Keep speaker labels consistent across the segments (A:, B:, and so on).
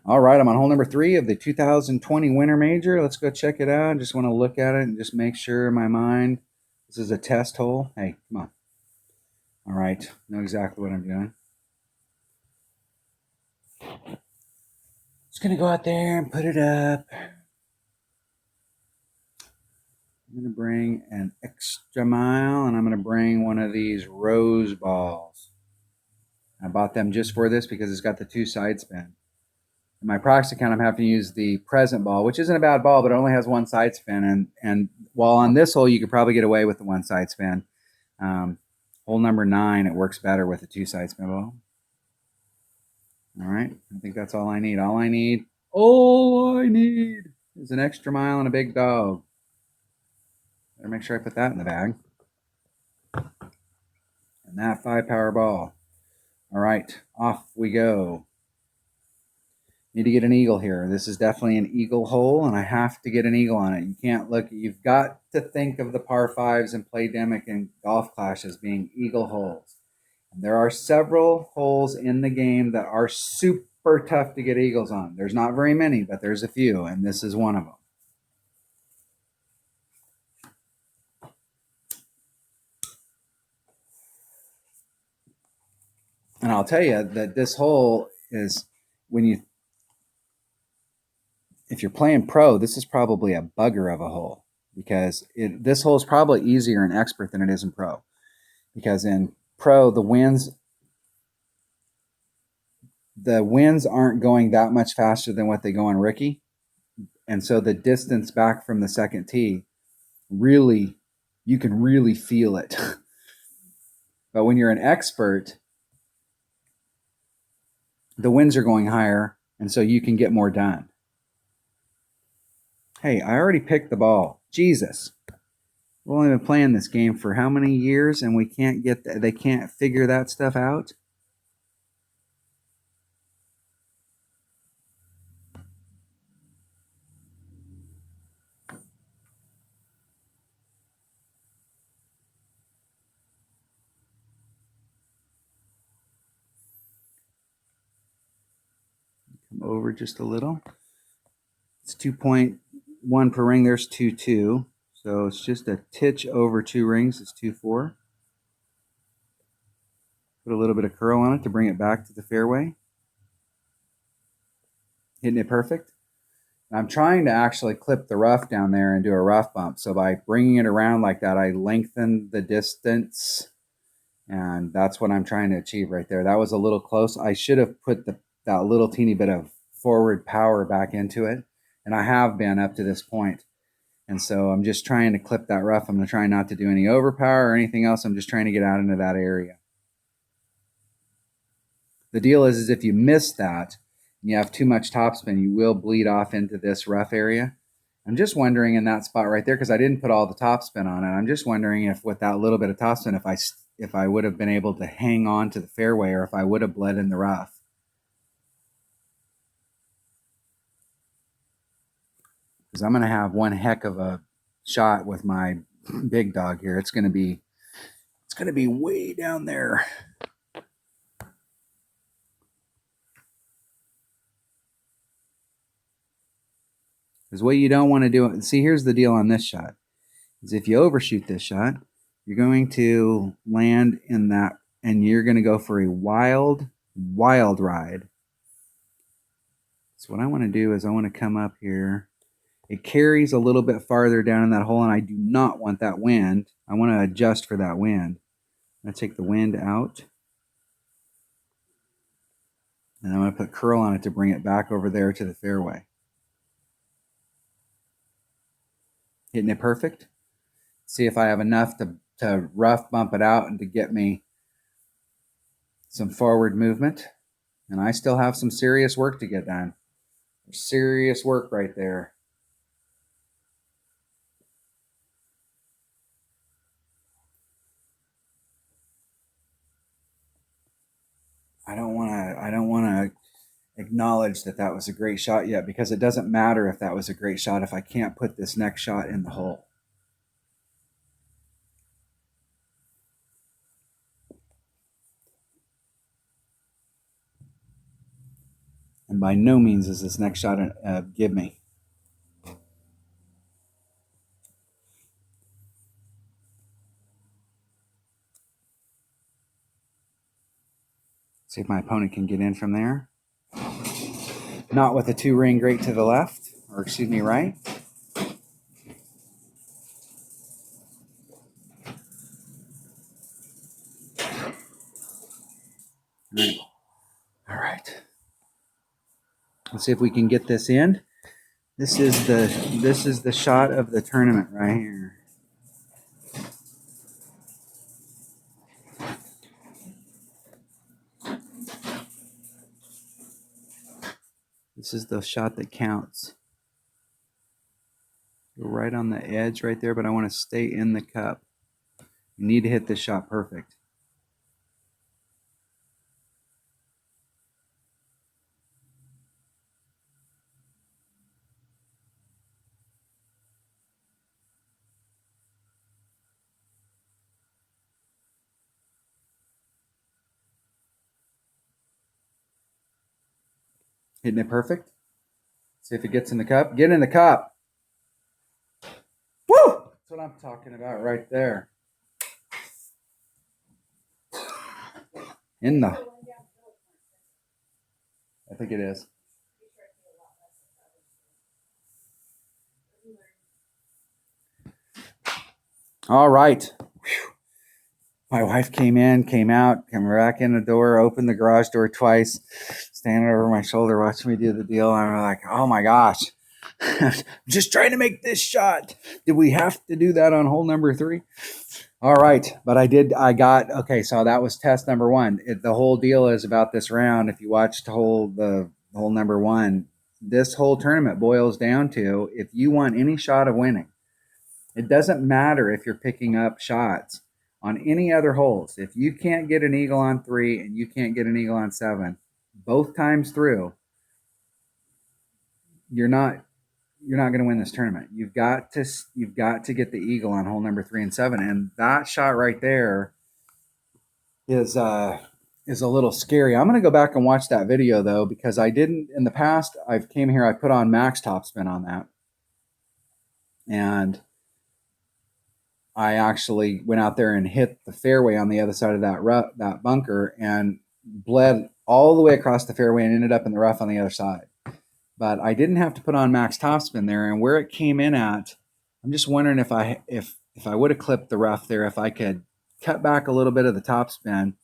A: All right, I'm on hole number 3 of the 2020 Winter Major. Let's go check it out. I just want to look at it and just make sure in my mind this is a test hole. Hey, come on. All right, know exactly what I'm doing. Just going to go out there and put it up. I'm going to bring an extra mile, and I'm going to bring one of these rose balls. I bought them just for this because it's got the 2 side spin. In my practice account, I'm having to use the present ball, which isn't a bad ball, but it only has 1 side spin. And while on this hole, you could probably get away with the 1 side spin. Hole number 9, it works better with a 2 side spin ball. All right, I think that's all I need. All I need is an extra mile and a big dog. Better make sure I put that in the bag. And that 5 power ball. All right, off we go. Need to get an eagle here. This is definitely an eagle hole, and I have to get an eagle on it. You can't look. You've got to think of the par 5s and Playdemic and Golf Clash as being eagle holes. And there are several holes in the game that are super tough to get eagles on. There's not very many, but there's a few, and this is one of them. And I'll tell you that this hole is, if you're playing pro, this is probably a bugger of a hole, because this hole is probably easier in expert than it is in pro. Because in pro, the winds aren't going that much faster than what they go on rookie. And so the distance back from the second tee, really, you can really feel it. But when you're an expert, the winds are going higher, and so you can get more done. Hey, I already picked the ball. Jesus. We've only been playing this game for how many years, and they can't figure that stuff out? Come over just a little. It's 2.1 per ring. There's 2.2. So it's just a titch over 2 rings. It's 2.4. Put a little bit of curl on it to bring it back to the fairway. Hitting it perfect. I'm trying to actually clip the rough down there and do a rough bump. So by bringing it around like that, I lengthen the distance. And that's what I'm trying to achieve right there. That was a little close. I should have put that little teeny bit of forward power back into it. And I have been up to this point. And so I'm just trying to clip that rough. I'm going to try not to do any overpower or anything else. I'm just trying to get out into that area. The deal is if you miss that, and you have too much topspin, you will bleed off into this rough area. I'm just wondering in that spot right there, because I didn't put all the topspin on it, I'm just wondering if with that little bit of topspin, if I would have been able to hang on to the fairway, or if I would have bled in the rough. Because I'm going to have one heck of a shot with my big dog here. It's going to be way down there. Because what you don't want to do, see, here's the deal on this shot, is if you overshoot this shot, you're going to land in that, and you're going to go for a wild ride. So what I want to do is I want to come up here. It carries a little bit farther down in that hole, and I do not want that wind. I want to adjust for that wind. I'm going to take the wind out. And I'm going to put curl on it to bring it back over there to the fairway. Hitting it perfect. See if I have enough to rough bump it out and to get me some forward movement. And I still have some serious work to get done. Serious work right there. I don't want to acknowledge that was a great shot yet, because it doesn't matter if that was a great shot if I can't put this next shot in the hole. And by no means is this next shot give me. See if my opponent can get in from there. Not with a 2-ring great to the left, or excuse me, right. All right. Let's see if we can get this in. This is the shot of the tournament right here. This is the shot that counts. Go right on the edge right there, but I want to stay in the cup. You need to hit this shot perfect. Hitting it perfect. See if it gets in the cup. Get in the cup. Woo! That's what I'm talking about right there. In the... I think it is. All right. Whew. My wife came in, came out, came back in the door, opened the garage door twice, standing over my shoulder, watching me do the deal. I'm like, oh my gosh, I'm just trying to make this shot. Did we have to do that on hole number 3? All right, but okay, so that was test number 1. The whole deal is about this round. If you watched the hole number 1, this whole tournament boils down to, if you want any shot of winning, it doesn't matter if you're picking up shots on any other holes. If you can't get an eagle on 3 and you can't get an eagle on 7, both times through, you're not going to win this tournament. You've got to get the eagle on hole number 3 and 7, and that shot right there is a little scary. I'm going to go back and watch that video though, because I didn't in the past. I've came here, I put on max topspin on that, and I actually went out there and hit the fairway on the other side of that bunker and bled all the way across the fairway and ended up in the rough on the other side. But I didn't have to put on max topspin there, and where it came in at, I'm just wondering if I would have clipped the rough there, if I could cut back a little bit of the topspin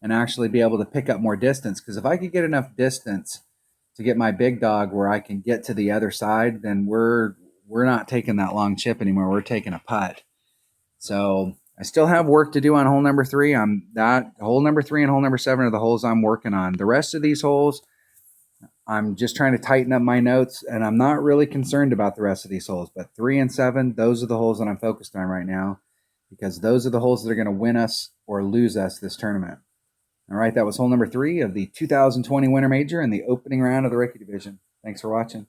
A: and actually be able to pick up more distance. Because if I could get enough distance to get my big dog where I can get to the other side, then we're not taking that long chip anymore. We're taking a putt. So I still have work to do on hole number 3. Hole number 3 and hole number 7 are the holes I'm working on. The rest of these holes, I'm just trying to tighten up my notes, and I'm not really concerned about the rest of these holes. But 3 and 7, those are the holes that I'm focused on right now, because those are the holes that are going to win us or lose us this tournament. All right, that was hole number 3 of the 2020 Winter Major and the opening round of the Rookie Division. Thanks for watching.